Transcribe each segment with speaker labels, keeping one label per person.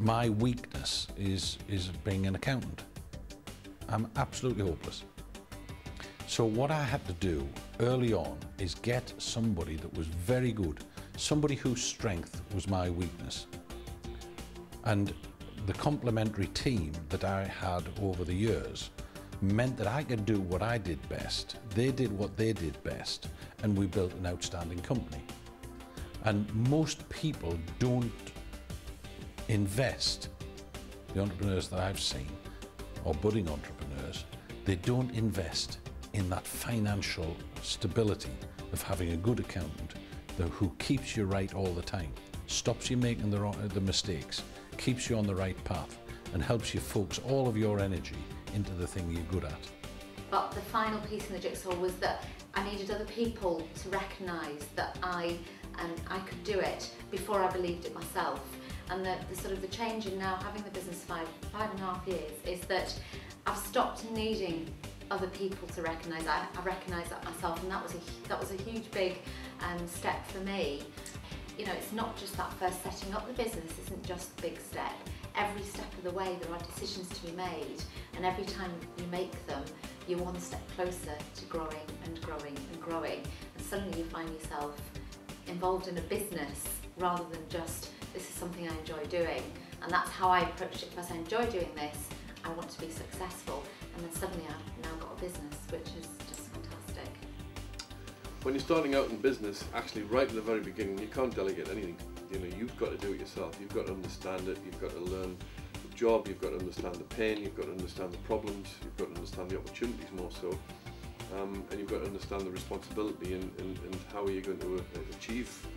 Speaker 1: My weakness is being an accountant. I'm absolutely hopeless. So what I had to do early on is get somebody that was very good, somebody whose strength was my weakness. And the complementary team that I had over the years meant that I could do what I did best, they did what they did best, and we built an outstanding company. And most people don't invest, the entrepreneurs that I've seen, or budding entrepreneurs, they don't invest in that financial stability of having a good accountant who keeps you right all the time, stops you making the mistakes, keeps you on the right path, and helps you focus all of your energy into the thing you're good at.
Speaker 2: But the final piece in the jigsaw was that I needed other people to recognise that I could do it before I believed it myself. And the sort of the change in now having the business 5.5 years is that I've stopped needing other people to recognise. I recognise that myself, and that was a huge big step for me. You know, it's not just that first setting up the business isn't just the big step. Every step of the way there are decisions to be made, and every time you make them, you're one step closer to growing and growing and growing, and suddenly you find yourself involved in a business rather than just this is something I enjoy doing. And that's how I approached it. Because I enjoy doing this, I want to be successful, and then suddenly I've now got a business, which is just fantastic.
Speaker 3: When you're starting out in business, actually right at the very beginning, you can't delegate anything. You know, you've got to do it yourself. You've got to understand it. You've got to learn the job. You've got to understand the pain. You've got to understand the problems. You've got to understand the opportunities more so, and you've got to understand the responsibility and how are you going to achieve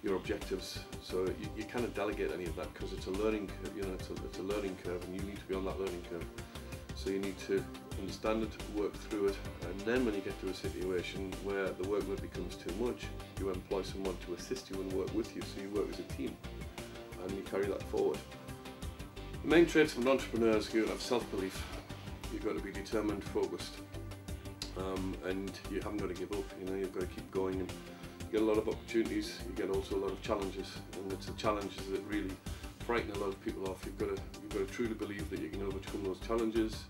Speaker 3: your objectives. So you cannot delegate any of that because it's a learning, you know, it's a learning curve, and you need to be on that learning curve. So you need to understand it, work through it, and then when you get to a situation where the workload becomes too much, you employ someone to assist you and work with you, so you work as a team and you carry that forward. The main traits of an entrepreneur is you've got to have self-belief, you've got to be determined, focused, and you haven't got to give up. You know, you've got to keep going, and you get a lot of opportunities, you get also a lot of challenges, and it's the challenges that really frighten a lot of people off. You've got to truly believe that you can overcome those challenges.